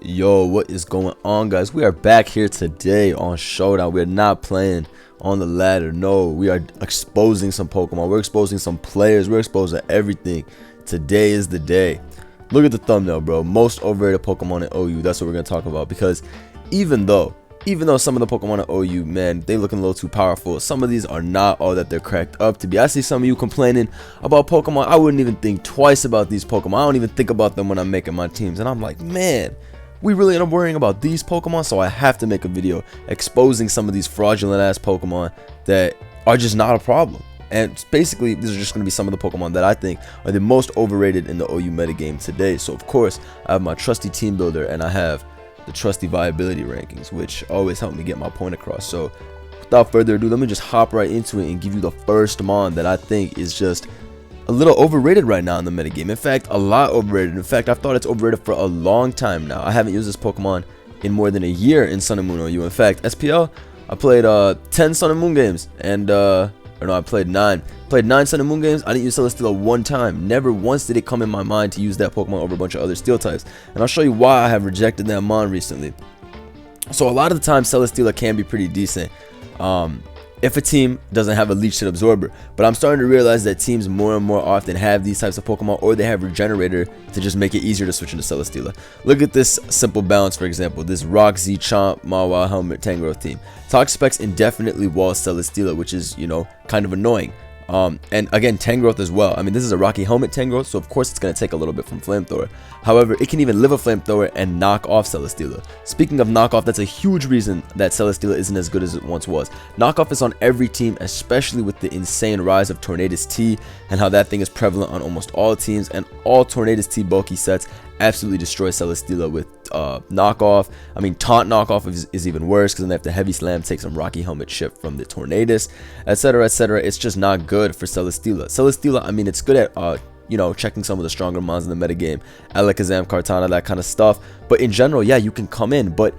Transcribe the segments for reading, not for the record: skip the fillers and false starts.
Yo, what is going on, guys? We are back here today on Showdown. We are not playing on the ladder. No, we are exposing some Pokemon. We're exposing some players. We're exposing everything. Today is the day. Look at the thumbnail, bro. Most overrated Pokemon in OU. That's what we're going to talk about. Because even though some of the Pokemon in OU, man, they looking a little too powerful, some of these are not all that they're cracked up to be. I see some of you complaining about Pokemon. I wouldn't even think twice about these Pokemon. I don't even think about them when I'm making my teams. And I'm like, man, we really end up worrying about these Pokemon, so I have to make a video exposing some of these fraudulent ass Pokemon that are just not a problem. And basically, these are just going to be some of the Pokemon that I think are the most overrated in the OU metagame today. So of course, I have my trusty team builder and I have the trusty viability rankings, which always help me get my point across. So without further ado, let me just hop right into it and give you the first Mon that I think is just a little overrated right now in the metagame. In fact, a lot overrated. In fact, I've thought it's overrated for a long time now. I haven't used this Pokemon in more than a year in Sun and Moon OU. In fact, SPL, I played 10 Sun and Moon games, and or no, I played 9. Played 9 Sun and Moon games. I didn't use Celesteela one time. Never once did it come in my mind to use that Pokemon over a bunch of other Steel types. And I'll show you why I have rejected that Mon recently. So a lot of the time, Celesteela can be pretty decent if a team doesn't have a Leech Seed Absorber. But I'm starting to realize that teams more and more often have these types of Pokemon, or they have Regenerator to just make it easier to switch into Celesteela. Look at this simple balance, for example. This Rock, Z, Chomp, Mawa, Helmet, Tangrowth team. Toxapex indefinitely walls Celesteela, which is, you know, kind of annoying. And again, Tangrowth as well. I mean, this is a Rocky Helmet Tangrowth, so of course it's going to take a little bit from Flamethrower. However, it can even live a Flamethrower and knock off Celesteela. Speaking of knockoff, that's a huge reason that Celesteela isn't as good as it once was. Knockoff is on every team, especially with the insane rise of Tornadus T and how that thing is prevalent on almost all teams, and all Tornadus T bulky sets absolutely destroy Celesteela with knockoff. I mean, taunt knockoff is even worse, because then they have to heavy slam, take some Rocky Helmet chip from the Tornadus, etc, etc. It's just not good for Celesteela. Celesteela, I mean, it's good at you know, checking some of the stronger mons in the metagame, Alakazam, Kartana, that kind of stuff. But in general, yeah, you can come in, but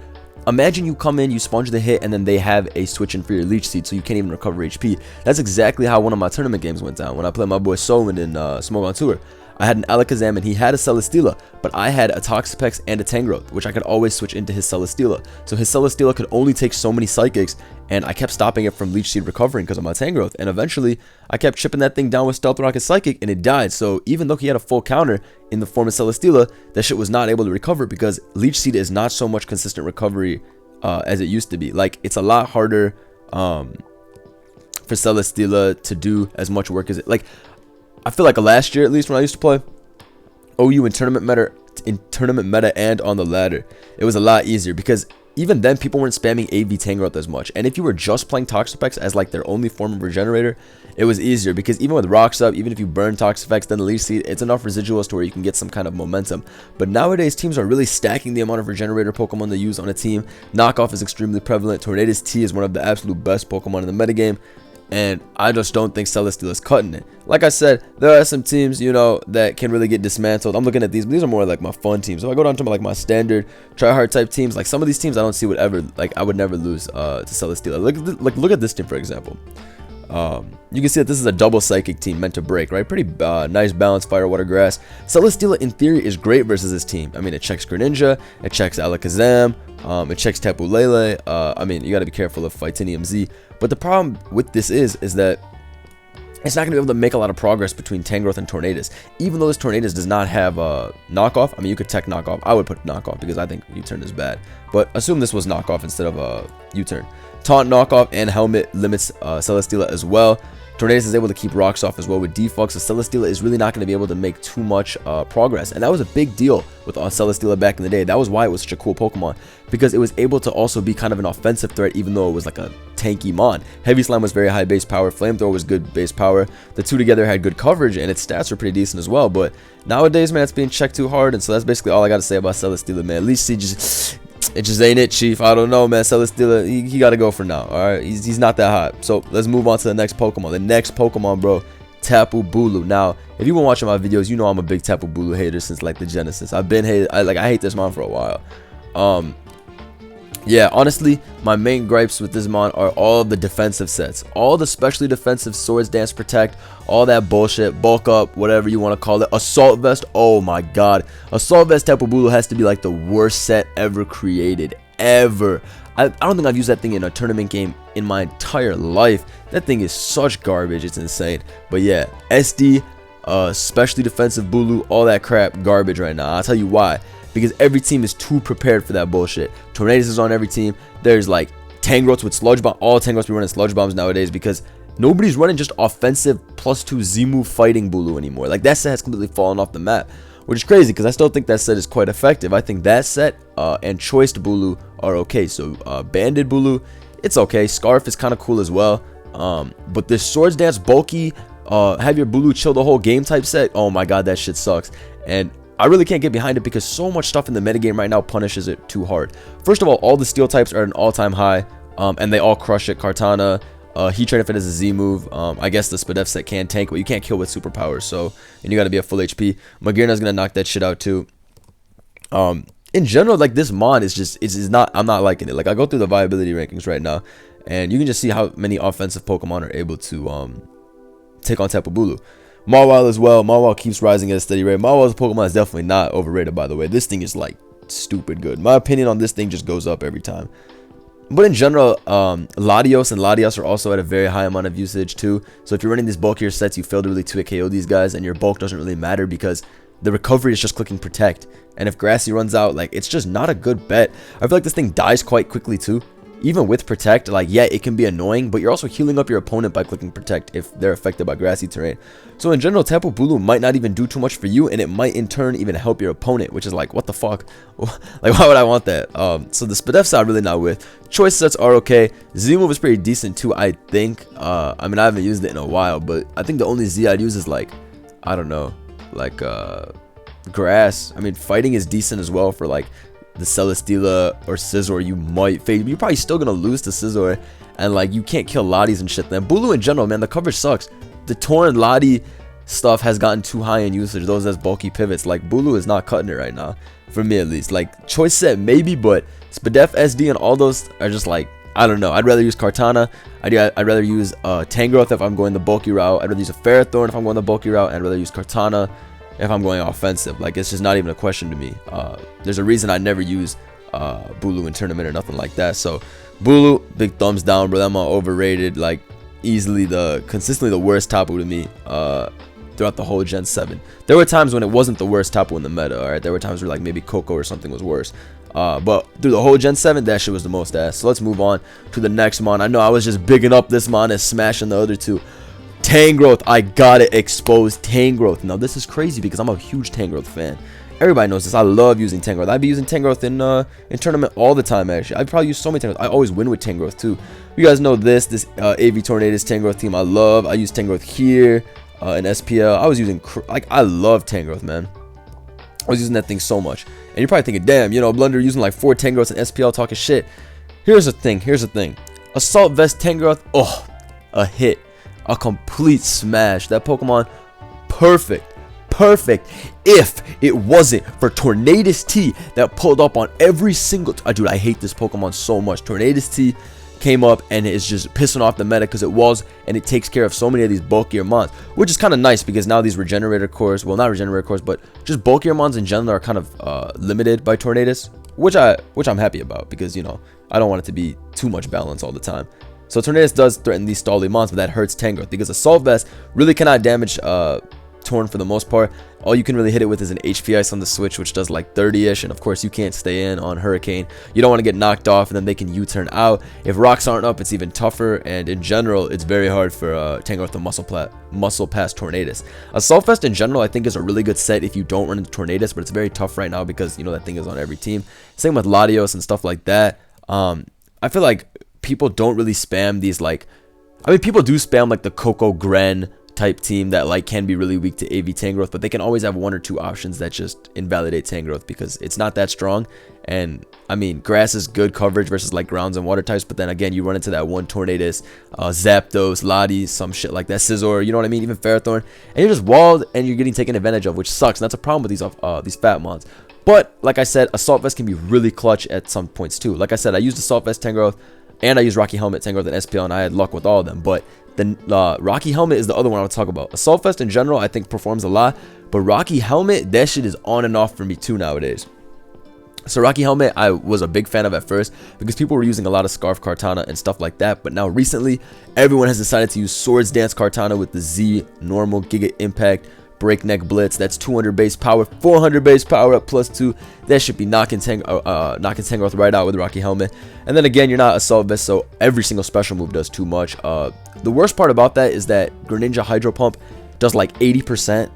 imagine you come in, you sponge the hit, and then they have a switch in for your Leech Seed, so you can't even recover HP. That's exactly how one of my tournament games went down when I played my boy Solon in Smoke on Tour. I had an Alakazam and he had a Celesteela, but I had a Toxapex and a Tangrowth, which I could always switch into his Celesteela. So his Celesteela could only take so many Psychics, and I kept stopping it from Leech Seed recovering because of my Tangrowth. And eventually, I kept chipping that thing down with Stealth Rock and Psychic, and it died. So even though he had a full counter in the form of Celesteela, that shit was not able to recover, because Leech Seed is not so much consistent recovery as it used to be. Like, it's a lot harder for Celesteela to do as much work as it. Like, I feel like last year, at least when I used to play OU in tournament meta and on the ladder, it was a lot easier, because even then people weren't spamming AV Tangrowth as much. And if you were just playing Toxapex as like their only form of Regenerator, it was easier, because even with Rocks up, even if you burn Toxapex, then the Leech Seed, it's enough residuals to where you can get some kind of momentum. But nowadays, teams are really stacking the amount of Regenerator Pokemon they use on a team. Knockoff is extremely prevalent. Tornadus T is one of the absolute best Pokemon in the metagame, and I just don't think Celesteela is cutting it. Like I said, there are some teams, you know, that can really get dismantled. I'm looking at these, but these are more like my fun teams. If I go down to like my standard tryhard type teams, like some of these teams I don't see would ever, like, I would never lose to Celesteela. Look at this team, for example. You can see that this is a double Psychic team meant to break, right? Pretty nice balance, Fire, Water, Grass. Celesteela, in theory, is great versus this team. I mean, it checks Greninja, it checks Alakazam, it checks Tapu Lele. I mean, you got to be careful of Titanium Z. But the problem with this is that it's not going to be able to make a lot of progress between Tangrowth and Tornadus. Even though this Tornadus does not have knockoff, I mean, you could tech knockoff. I would put knockoff because I think U-turn is bad. But assume this was knockoff instead of U-turn. Taunt knockoff and Helmet limits Celesteela as well. Tornadus is able to keep rocks off as well with defog, so Celesteela is really not going to be able to make too much progress. And that was a big deal with Celesteela back in the day. That was why it was such a cool Pokemon, because it was able to also be kind of an offensive threat, even though it was like a tanky mon. Heavy Slam was very high base power, Flamethrower was good base power. The two together had good coverage, and its stats were pretty decent as well. But nowadays, man, it's being checked too hard, and so that's basically all I got to say about Celesteela, man. Leech Seed it just ain't it, Chief. I don't know, man. Celesteela, he got to go for now. All right, he's not that hot. So let's move on to the next Pokemon. The next Pokemon, bro, Taboo Bulu. Now, if you've been watching my videos, you know I'm a big Taboo Bulu hater since like the Genesis. I hate this mon for a while. Yeah, honestly, my main gripes with this mon are all the defensive sets. All the specially defensive Swords Dance Protect, all that bullshit, bulk up, whatever you want to call it. Assault Vest, oh my god. Assault Vest Taboo Bulu has to be like the worst set ever created. Ever. I don't think I've used that thing in a tournament game in my entire life. That thing is such garbage, it's insane. But yeah, SD, specially defensive Bulu, all that crap, garbage right now. I'll tell you why. Because every team is too prepared for that bullshit. Tornadus is on every team. There's like Tangrowths with Sludge Bomb. All Tangrowths be running Sludge Bombs nowadays because nobody's running just offensive +2 Z-move fighting Bulu anymore. Like that set has completely fallen off the map, which is crazy because I still think that set is quite effective. I think that set and Choiced Bulu are okay. So Banded Bulu, it's okay. Scarf is kind of cool as well. But this Swords Dance bulky, have your Bulu chill the whole game type set, oh my god, that shit sucks. And I really can't get behind it because so much stuff in the metagame right now punishes it too hard. First of all the steel types are at an all-time high, and they all crush it. Kartana, Heat Train if it is a Z move. I guess the Spadef set can tank, but you can't kill with superpowers, so, and you gotta be at full HP. Magearna's gonna knock that shit out too. In general, like this mod is just, I'm not liking it. Like I go through the viability rankings right now, and you can just see how many offensive Pokemon are able to take on Taboo Bulu. Mawile as well. Mawile keeps rising at a steady rate. Mawile's Pokemon is definitely not overrated, by the way. This thing is like stupid good. My opinion on this thing just goes up every time. But in general, Latios and Latias are also at a very high amount of usage too. So if you're running these bulkier sets, you fail to really 2-hit KO these guys, and your bulk doesn't really matter because the recovery is just clicking Protect. And if Grassy runs out, like it's just not a good bet. I feel like this thing dies quite quickly too. Even with Protect, like yeah, it can be annoying, but you're also healing up your opponent by clicking Protect if they're affected by Grassy terrain. So in general, Taboo Bulu might not even do too much for you, and it might in turn even help your opponent, which is like, what the fuck? Like, why would I want that? So the Spadef set I'm really not with. Choice sets are okay. Z-move is pretty decent too, I think. I mean, I haven't used it in a while, but I think the only Z I'd use is like, I don't know, like Grass. I mean, fighting is decent as well for like the Celesteela or Scizor. You might fade, you're probably still gonna lose to Scizor, and like you can't kill Lotties and shit. Then Bulu in general, man, the coverage sucks. The Torn Lottie stuff has gotten too high in usage, those as bulky pivots. Like Bulu is not cutting it right now, for me at least. Like choice set maybe, but Spadef, SD, and all those are just like, I don't know. I'd rather use Kartana. I'd rather use Tangrowth if I'm going the bulky route. I'd rather use a Ferrothorn if I'm going the bulky route, and I'd rather use Kartana if I'm going offensive. Like it's just not even a question to me. There's a reason I never use Bulu in tournament or nothing like that. So Bulu, big thumbs down, bro. That mon overrated. Like easily consistently the worst Tapu to me throughout the whole Gen 7. There were times when it wasn't the worst Tapu in the meta. All right, there were times where like maybe Coco or something was worse. But through the whole Gen 7, that shit was the most ass. So let's move on to the next mon. I know I was just bigging up this mon and smashing the other two. Tangrowth, I gotta expose Tangrowth. Now this is crazy because I'm a huge Tangrowth fan. Everybody knows this. I love using Tangrowth. I'd be using Tangrowth in tournament all the time. Actually, I'd probably use so many Tangrowth. I always win with Tangrowth too. You guys know this AV Tornadus Tangrowth team. I love. I use Tangrowth here in SPL. I was using like I love Tangrowth, man. I was using that thing so much. And you're probably thinking, damn, you know, Blunder using like 4 Tangrowths in SPL talking shit. Here's the thing. Here's the thing. Assault Vest Tangrowth. Oh, a hit. A complete smash. That Pokemon, perfect if it wasn't for Tornadus T that pulled up on every single dude, I hate this Pokemon so much. Tornadus T came up and is just pissing off the meta because it takes care of so many of these bulkier mons, which is kind of nice because now these regenerator cores, well, not regenerator cores, but just bulkier mons in general are kind of limited by Tornadus, which I'm happy about because, you know, I don't want it to be too much balance all the time. So Tornadus does threaten these stally mons, but that hurts Tangrowth because Assault Vest really cannot damage Torn for the most part. All you can really hit it with is an HP Ice on the switch, which does like 30-ish, and of course you can't stay in on Hurricane. You don't want to get knocked off, and then they can U-turn out. If rocks aren't up, it's even tougher, and in general, it's very hard for Tangrowth to muscle past Tornadus. Assault Vest in general, I think, is a really good set if you don't run into Tornadus, but it's very tough right now because, you know, that thing is on every team. Same with Latios and stuff like that. I feel like people don't really spam these, like, I mean, people do spam like the Coco Gren type team that like can be really weak to AV Tangrowth, but they can always have 1 or 2 options that just invalidate Tangrowth because it's not that strong. And I mean, grass is good coverage versus like grounds and water types, but then again, you run into that one Tornadus, Zapdos, Lottie, some shit like that, Scizor, you know what I mean, even Ferrothorn, and you're just walled and you're getting taken advantage of, which sucks. And that's a problem with these fat mons. But like I said, Assault Vest can be really clutch at some points too. Like I said, I used Assault Vest Tangrowth, and I used Rocky Helmet Tangrowth and SPL, and I had luck with all of them. But the Rocky Helmet is the other one I would talk about. Assault Vest in general I think performs a lot, but Rocky Helmet, that shit is on and off for me too nowadays. So Rocky Helmet I was a big fan of at first because people were using a lot of Scarf Kartana and stuff like that, but now recently everyone has decided to use Swords Dance Kartana with the Z normal Giga Impact Breakneck Blitz. That's 200 base power, 400 base power up +2. That should be knocking Tangrowth right out with Rocky Helmet. And then again, you're not Assault Vest, so every single special move does too much. The worst part about that is that Greninja Hydro Pump does like 80%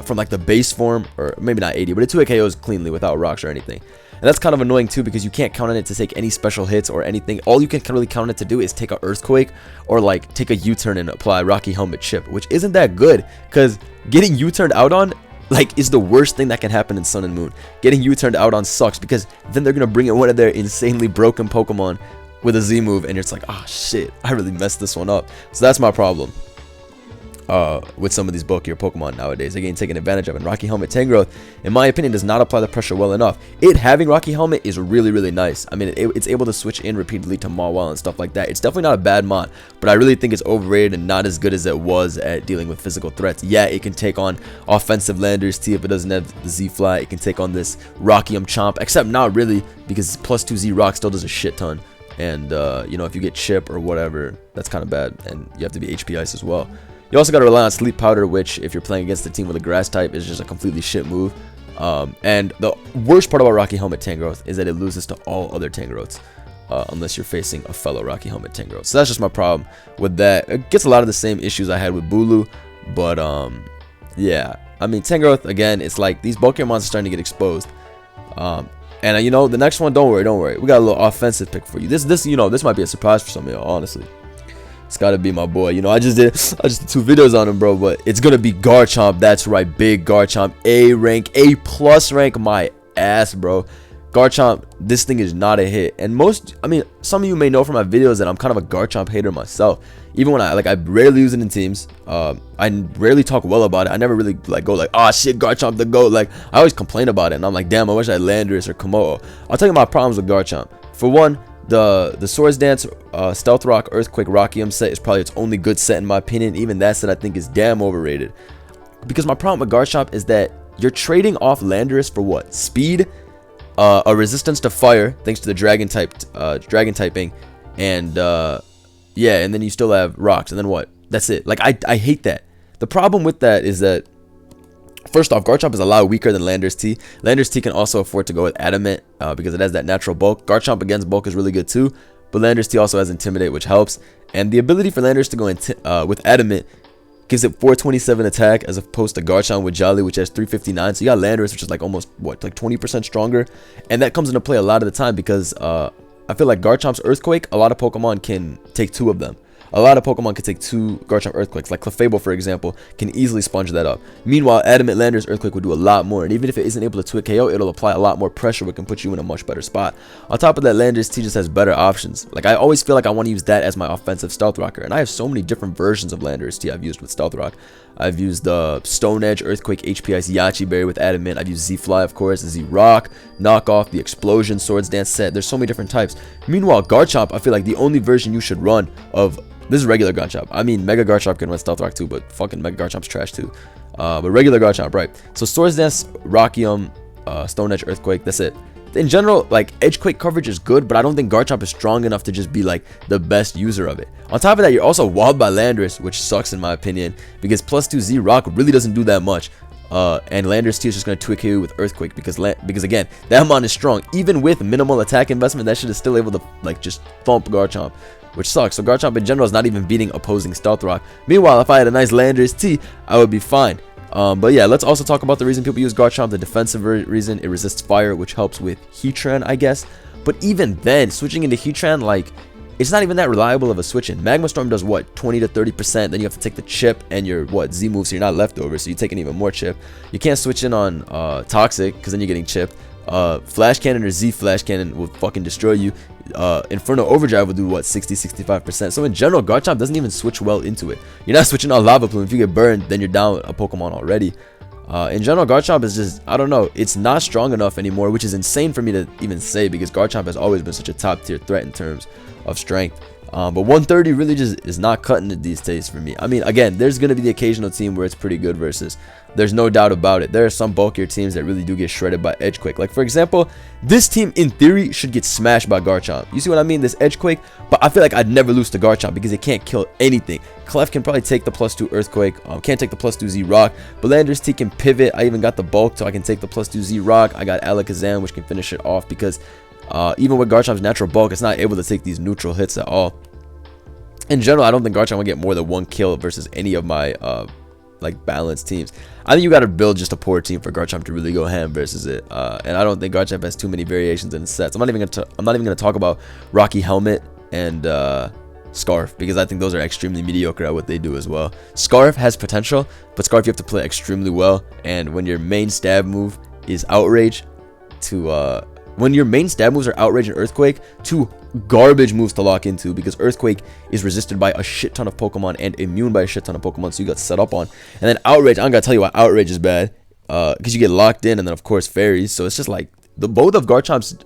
from like the base form, or maybe not 80, but it 2 KOs cleanly without rocks or anything. And that's kind of annoying too because you can't count on it to take any special hits or anything. All you can really count on it to do is take a Earthquake or like take a U-turn and apply Rocky Helmet Chip, which isn't that good because getting U-turned out on like is the worst thing that can happen in Sun and Moon. Getting U-turned out on sucks because then they're gonna bring in one of their insanely broken Pokemon with a Z move, and it's like, oh shit, I really messed this one up. So that's my problem with some of these bulkier Pokemon nowadays. Again, taking advantage of it. And Rocky Helmet Tangrowth, in my opinion, does not apply the pressure well enough. It having Rocky Helmet is really, really nice. I mean, it's able to switch in repeatedly to Mawile and stuff like that. It's definitely not a bad mod, but I really think it's overrated and not as good as it was at dealing with physical threats. Yeah, it can take on offensive Landorus T if it doesn't have the Z-Fly. It can take on this Garchomp, except not really, because +2 Z-Rock still does a shit ton. And, you know, if you get Chip or whatever, that's kind of bad. And you have to be HP Ice as well. You also got to rely on Sleep Powder, which, if you're playing against a team with a grass type, is just a completely shit move. And the worst part about Rocky Helmet Tangrowth is that it loses to all other Tangrowths, unless you're facing a fellow Rocky Helmet Tangrowth. So that's just my problem with that. It gets a lot of the same issues I had with Bulu, but yeah. I mean, Tangrowth, again, it's like these bulkier monsters are starting to get exposed. And you know, the next one, don't worry. We got a little offensive pick for you. This might be a surprise for some of y'all, honestly. It's gotta be my boy. You know, I just did 2 videos on him, bro, but it's gonna be Garchomp. That's right, big Garchomp. A rank, A+ rank, my ass, bro. Garchomp, this thing is not a hit. And some of you may know from my videos that I'm kind of a Garchomp hater myself. Even when I rarely use it in teams. I rarely talk well about it. I never really go oh shit, Garchomp the GOAT. Like, I always complain about it, and I'm like, damn, I wish I had Landorus or Komodo. I'll tell you my problems with Garchomp. For one, the Swords Dance Stealth Rock Earthquake Rockium set is probably its only good set in my opinion. Even that set I think is damn overrated. Because my problem with Garchomp is that you're trading off Landorus for what? Speed, a resistance to fire thanks to the dragon typing, and yeah, and then you still have rocks, and then what? That's it. Like, I hate that. The problem with that is that, first off, Garchomp is a lot weaker than Landorus T. Landorus T can also afford to go with Adamant because it has that natural bulk. Garchomp against bulk is really good too, but Landorus T also has Intimidate, which helps. And the ability for Landorus to go with Adamant gives it 427 attack as opposed to Garchomp with Jolly, which has 359. So you got Landorus, which is like almost, what, like 20% stronger. And that comes into play a lot of the time because I feel like Garchomp's Earthquake, a lot of Pokemon can take 2 of them. A lot of Pokemon can take 2 Garchomp Earthquakes, like Clefable, for example, can easily sponge that up. Meanwhile, Adamant Landorus Earthquake would do a lot more, and even if it isn't able to 2 KO, it'll apply a lot more pressure, which can put you in a much better spot. On top of that, Landorus T just has better options. Like, I always feel like I want to use that as my offensive Stealth Rocker, and I have so many different versions of Landorus T I've used with Stealth Rock. I've used the Stone Edge, Earthquake, HP Ice, Yachi Berry with Adamant. I've used Z-Fly, of course, Z-Rock, Knockoff, the Explosion, Swords Dance set. There's so many different types. Meanwhile, Garchomp, I feel like the only version you should run of... This is regular Garchomp. I mean, Mega Garchomp can run Stealth Rock too, but fucking Mega Garchomp's trash too. But regular Garchomp, right. So Swords Dance, Rockium, Stone Edge, Earthquake, that's it. In general, like, Edgequake coverage is good, but I don't think Garchomp is strong enough to just be, like, the best user of it. On top of that, you're also walled by Landorus, which sucks in my opinion, because +2 Z-Rock really doesn't do that much. And Landorus T is just going to 2 KO with Earthquake because again, that mon is strong. Even with minimal attack investment, that shit is still able to, like, just thump Garchomp, which sucks. So Garchomp in general is not even beating opposing Stealth Rock. Meanwhile, if I had a nice Landorus T, I would be fine. But yeah, let's also talk about the reason people use Garchomp, the defensive reason. It resists fire, which helps with Heatran, I guess. But even then, switching into Heatran, like, it's not even that reliable of a switch in. Magma Storm does what, 20 to 30%, then you have to take the chip and your Z move, so you're not leftover, so you're taking even more chip. You can't switch in on Toxic because then you're getting chipped. Flash Cannon or Z Flash Cannon will fucking destroy you. Inferno Overdrive will do what, 60-65%. So in general, Garchomp doesn't even switch well into it. You're not switching on Lava Plume. If you get burned, then you're down a Pokemon already. In general, Garchomp is just, I don't know, it's not strong enough anymore, which is insane for me to even say because Garchomp has always been such a top tier threat in terms of strength. But 130 really just is not cutting it these days for me. I mean, again, there's going to be the occasional team where it's pretty good versus. There's no doubt about it. There are some bulkier teams that really do get shredded by Edgequake. Like, for example, this team, in theory, should get smashed by Garchomp. You see what I mean? This Edgequake. But I feel like I'd never lose to Garchomp because it can't kill anything. Clef can probably take the +2 Earthquake. Can't take the +2 Z-Rock. But Landorus T can pivot. I even got the bulk, so I can take the +2 Z-Rock. I got Alakazam, which can finish it off because even with Garchomp's natural bulk, it's not able to take these neutral hits at all. In general, I don't think Garchomp will get more than 1 kill versus any of my like balanced teams. I think you got to build just a poor team for Garchomp to really go ham versus it. And I don't think Garchomp has too many variations in its sets. I'm not even gonna talk about Rocky Helmet and Scarf because I think those are extremely mediocre at what they do as well. Scarf has potential, but Scarf you have to play extremely well. And when your main stab move is Outrage, when your main stab moves are Outrage and Earthquake, two garbage moves to lock into because Earthquake is resisted by a shit ton of Pokemon and immune by a shit ton of Pokemon, so you got set up on. And then Outrage, I don't gotta tell you why Outrage is bad, because you get locked in, and then of course Fairies. So it's just like both of Garchomp's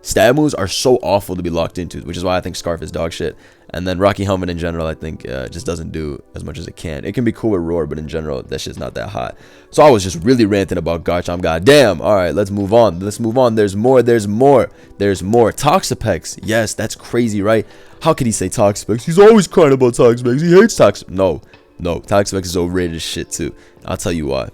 stab moves are so awful to be locked into, which is why I think Scarf is dog shit. And then Rocky Helmet in general, I think just doesn't do as much as it can. It can be cool with Roar, but in general, that shit's not that hot. So I was just really ranting about Garchomp. Goddamn. All right, let's move on. Let's move on. There's more. There's more. There's more. Toxapex. Yes, that's crazy, right? How could he say Toxapex? He's always crying about Toxapex. He hates Toxapex. No. Toxapex is overrated as shit too. I'll tell you why.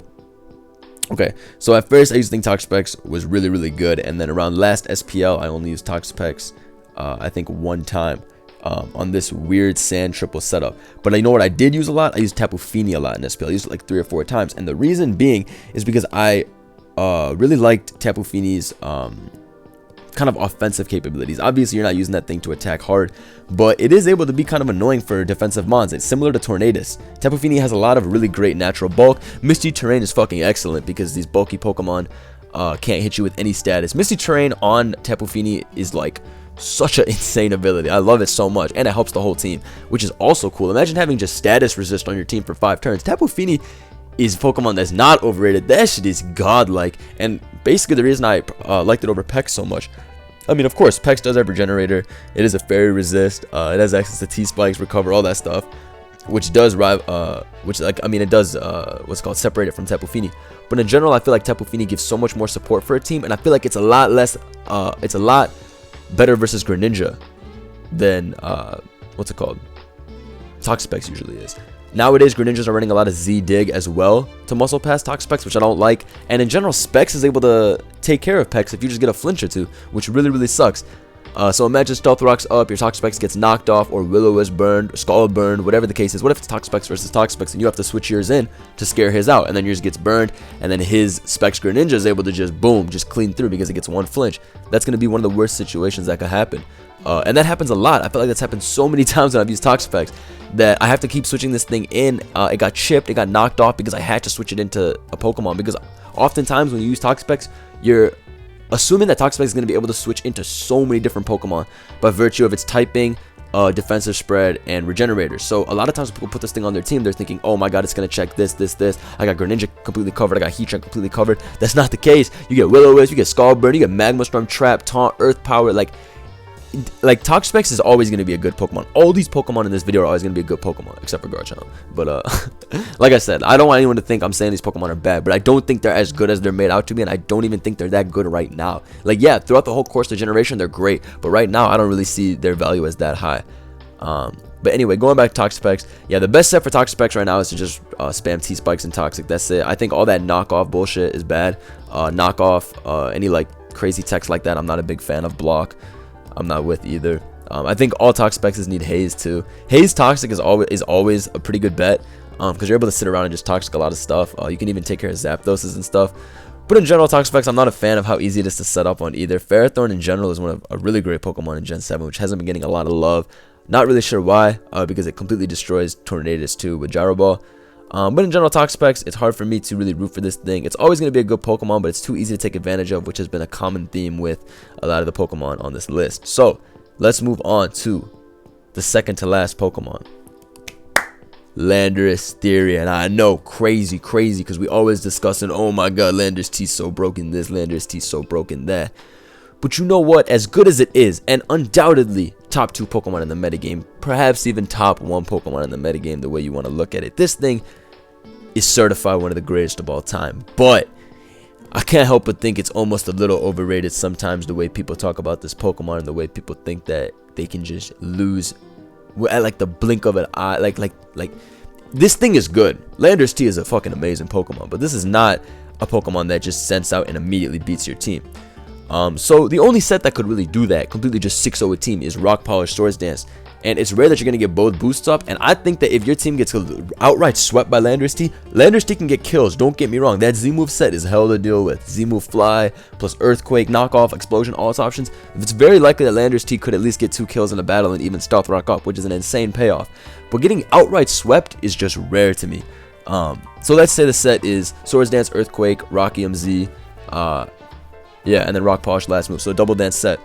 Okay, so at first I used to think Toxapex was really, really good, and then around last SPL I only used Toxapex I think one time on this weird sand triple setup. But you know what I did use a lot? I used Tapu Fini a lot in SPL. I used it like 3 or 4 times, and the reason being is because I really liked Tapu Fini's kind of offensive capabilities. Obviously, you're not using that thing to attack hard, but it is able to be kind of annoying for defensive mons. It's similar to Tornadus. Tapu Fini has a lot of really great natural bulk. Misty Terrain is fucking excellent because these bulky Pokemon can't hit you with any status. Misty Terrain on Tapu Fini is like such an insane ability. I love it so much, and it helps the whole team, which is also cool. Imagine having just status resist on your team for 5 turns. Tapu Fini is a Pokemon that's not overrated. That shit is godlike, and basically the reason I liked it over Pex so much. I mean, of course, Pex does have Regenerator. It is a Fairy Resist. It has access to T-Spikes, Recover, all that stuff, which does it does what's called separate it from Tapu Fini. But in general, I feel like Tapu Fini gives so much more support for a team, and I feel like it's a lot less, it's a lot better versus Greninja than what's it called? Toxapex usually is. Nowadays, Greninjas are running a lot of Z-Dig as well to muscle past Toxapex, which I don't like. And in general, Specs is able to take care of Pex if you just get a flinch or two, which really, really sucks. So imagine Stealth Rock's up, your Toxapex gets knocked off, or Will-O-Wisp burned, Scald burned, whatever the case is. What if it's Toxapex versus Toxapex and you have to switch yours in to scare his out, and then yours gets burned, and then his Specs Greninja is able to just boom, just clean through because it gets 1 flinch. That's going to be one of the worst situations that could happen. And that happens a lot. I feel like that's happened so many times when I've used Toxapex that I have to keep switching this thing in. It got chipped, it got knocked off because I had to switch it into a Pokemon. Because oftentimes when you use Toxapex, you're assuming that Toxapex is going to be able to switch into so many different Pokemon by virtue of its typing, defensive spread, and regenerator. So a lot of times when people put this thing on their team, they're thinking, oh my god, it's going to check this. I got Greninja completely covered, I got Heatran completely covered. That's not the case. You get Will-O-Wisp, you get Scald Burn, you get Magma Storm, Trap, Taunt, Earth Power. Like Toxapex is always going to be a good Pokemon. All these Pokemon in this video are always going to be a good Pokemon, except for Garchomp. But like I said, I don't want anyone to think I'm saying these Pokemon are bad, but I don't think they're as good as they're made out to be, and I don't even think they're that good right now. Like, yeah, throughout the whole course of generation, they're great, but right now, I don't really see their value as that high. But anyway, going back to Toxapex, yeah, the best set for Toxapex right now is to just spam T-Spikes and Toxic. That's it. I think all that knockoff bullshit is bad. Knockoff, any like crazy text like that, I'm not a big fan of. Block, I'm not with either. I think all Toxapexes need Haze too. Haze Toxic is always a pretty good bet because you're able to sit around and just Toxic a lot of stuff. You can even take care of Zapdoses and stuff. But in general, Toxapex, I'm not a fan of how easy it is to set up on either. Ferrothorn in general is one of a really great Pokemon in Gen 7, which hasn't been getting a lot of love. Not really sure why, because it completely destroys Tornadus too with Gyro Ball. But in general, Toxapex, it's hard for me to really root for this thing. It's always going to be a good Pokemon, but it's too easy to take advantage of, which has been a common theme with a lot of the Pokemon on this list. So, let's move on to the second to last Pokemon. Landorus Theory. And I know, crazy, because we always discussing, oh my god, Landorus T so broken this, Landorus T so broken that. But you know what? As good as it is, and undoubtedly top 2 Pokemon in the metagame, perhaps even top 1 Pokemon in the metagame, the way you want to look at it, this thing is certified one of the greatest of all time. But I can't help but think it's almost a little overrated sometimes, the way people talk about this Pokemon and the way people think that they can just lose at like the blink of an eye. Like this thing is good. Landorus T is a fucking amazing Pokemon, but this is not a Pokemon that just sends out and immediately beats your team. So the only set that could really do that, completely just 6-0 a team, is Rock Polish Swords Dance. And it's rare that you're going to get both boosts up. And I think that if your team gets outright swept by Landorus T can get kills. Don't get me wrong. That Z-move set is hell to deal with. Z-move Fly, plus Earthquake, Knockoff, Explosion, all its options. It's very likely that Landorus T could at least get 2 kills in a battle and even Stealth Rock up, which is an insane payoff. But getting outright swept is just rare to me. So let's say the set is Swords Dance, Earthquake, Rockium Z, yeah, and then Rock Polish last move. So double dance set.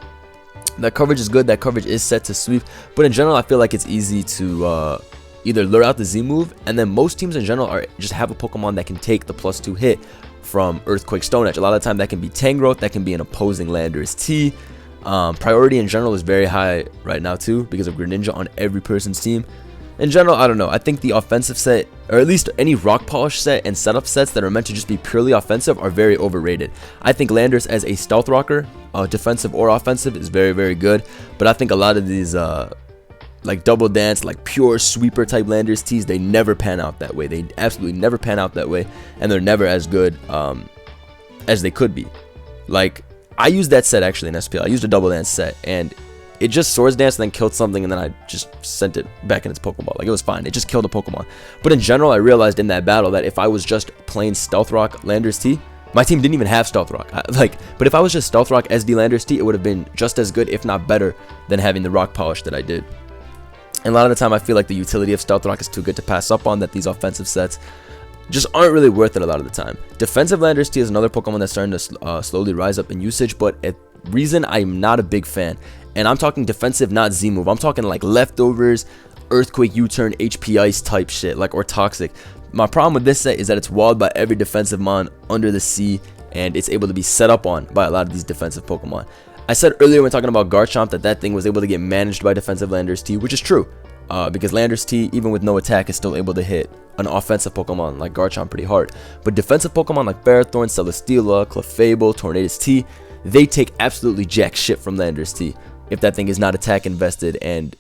That coverage is good. That coverage is set to sweep. But in general, I feel like it's easy to either lure out the Z move, and then most teams in general are just have a Pokemon that can take the +2 hit from Earthquake, Stone Edge. A lot of the time that can be Tangrowth, that can be an opposing Landorus T. Priority in general is very high right now too because of Greninja on every person's team. In general, I don't know. I think the offensive set, or at least any Rock Polish set and setup sets that are meant to just be purely offensive, are very overrated. I think Landorus as a Stealth Rocker, defensive or offensive, is very, very good. But I think a lot of these, like Double Dance, like pure sweeper type Landorus Ts, they never pan out that way. They absolutely never pan out that way, and they're never as good as they could be. Like, I used that set actually in SPL. I used a Double Dance set, and it just Swords Dance and then killed something, and then I just sent it back in its Pokeball. Like, it was fine. It just killed a Pokemon. But in general, I realized in that battle that if I was just plain Stealth Rock Landorus T, my team didn't even have Stealth Rock. But if I was just Stealth Rock SD Landorus T, it would have been just as good, if not better, than having the Rock Polish that I did. And a lot of the time, I feel like the utility of Stealth Rock is too good to pass up on, that these offensive sets just aren't really worth it a lot of the time. Defensive Landorus T is another Pokemon that's starting to slowly rise up in usage, but a reason I'm not a big fan. And I'm talking defensive, not Z-move. I'm talking like leftovers, Earthquake, U-turn, HP Ice type shit, like, or Toxic. My problem with this set is that it's walled by every defensive mon under the sea, and it's able to be set up on by a lot of these defensive Pokemon. I said earlier when talking about Garchomp that thing was able to get managed by defensive Landorus T, which is true. Because Landorus T, even with no attack, is still able to hit an offensive Pokemon like Garchomp pretty hard. But defensive Pokemon like Ferrothorn, Celesteela, Clefable, Tornadus T, they take absolutely jack shit from Landorus T if that thing is not attack invested and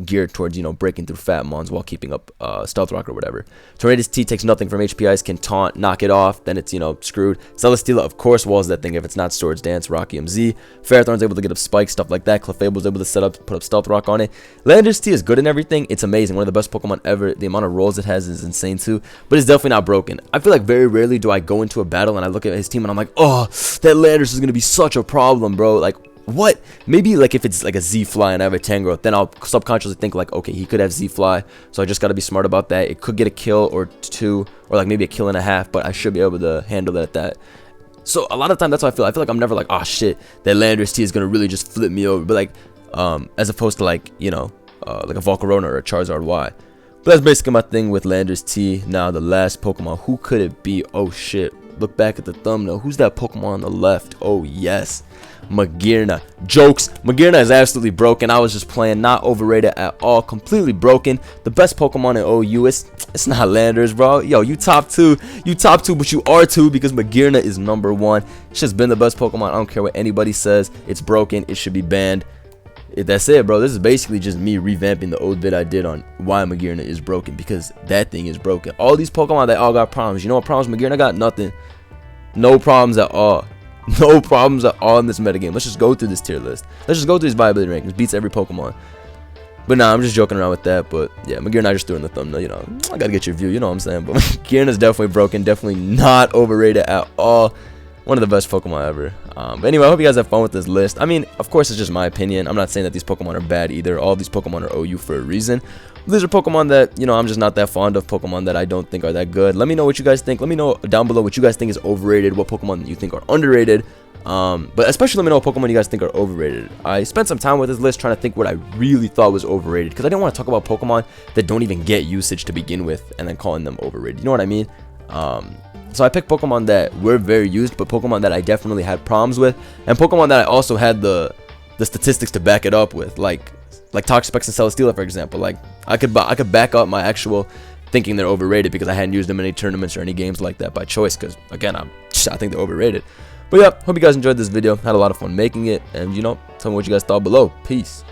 geared towards, you know, breaking through fat mons while keeping up Stealth Rock or whatever. Tornadus T takes nothing from HP Ice, can taunt, knock it off, then it's, you know, screwed. Celesteela, of course, walls that thing if it's not Swords Dance, Rockium Z. Ferrothorn's able to get up spikes, stuff like that. Clefable's able to put up Stealth Rock on it. Landorus T is good in everything. It's amazing. One of the best Pokemon ever. The amount of rolls it has is insane too, but it's definitely not broken. I feel like very rarely do I go into a battle and I look at his team and I'm like, oh, that Landorus is going to be such a problem, bro. Like, what? Maybe like if it's like a Z-Fly and I have a Tangrowth, then I'll subconsciously think like, okay, he could have Z-Fly, so I just got to be smart about that. It could get a kill or two, or like maybe a kill and a half, but I should be able to handle it at that. So a lot of the time, that's how I feel. I feel like I'm never like, oh shit, that Landorus T is gonna really just flip me over. But like, as opposed to like, you know, like a Volcarona or a Charizard Y. But that's basically my thing with Landorus T. Now the last Pokemon, who could it be? Oh shit, look back at the thumbnail. Who's that Pokemon on the left? Oh yes, Magearna. Jokes, Magearna is absolutely broken. I was just playing, not overrated at all, completely broken. The best Pokemon in OU, it's not Landorus, bro. Yo, you top two, but you are two because Magearna is #1. It's just been the best Pokemon. I don't care what anybody says. It's broken. It should be banned. That's it, bro. This is basically just me revamping the old vid I did on why Magearna is broken, because that thing is broken. All these Pokemon, they all got problems. You know what problems Magearna got? Nothing. No problems at all. No problems at all in this metagame. Let's just go through this tier list. Let's just go through these viability rankings. Beats every Pokemon. But nah, I'm just joking around with that. But yeah, Magearna, I just threw in the thumbnail. You know, I gotta get your view. You know what I'm saying? But Magearna is definitely broken. Definitely not overrated at all. One of the best Pokemon ever. But anyway, I hope you guys have fun with this list. I mean, of course, it's just my opinion. I'm not saying that these Pokemon are bad either. All these Pokemon are OU for a reason. These are Pokemon that, you know, I'm just not that fond of. Pokemon that I don't think are that good. Let me know what you guys think. Let me know down below what you guys think is overrated, what Pokemon you think are underrated. But especially let me know what Pokemon you guys think are overrated. I spent some time with this list trying to think what I really thought was overrated, because I didn't want to talk about Pokemon that don't even get usage to begin with and then calling them overrated. You know what I mean? So I picked Pokemon that were very used, but Pokemon that I definitely had problems with, and Pokemon that I also had the statistics to back it up with, like Toxapex and Celesteela, for example. Like I could back up my actual thinking they're overrated because I hadn't used them in any tournaments or any games like that by choice, because again, I think they're overrated. But yeah, hope you guys enjoyed this video. Had a lot of fun making it, and you know, tell me what you guys thought below. Peace.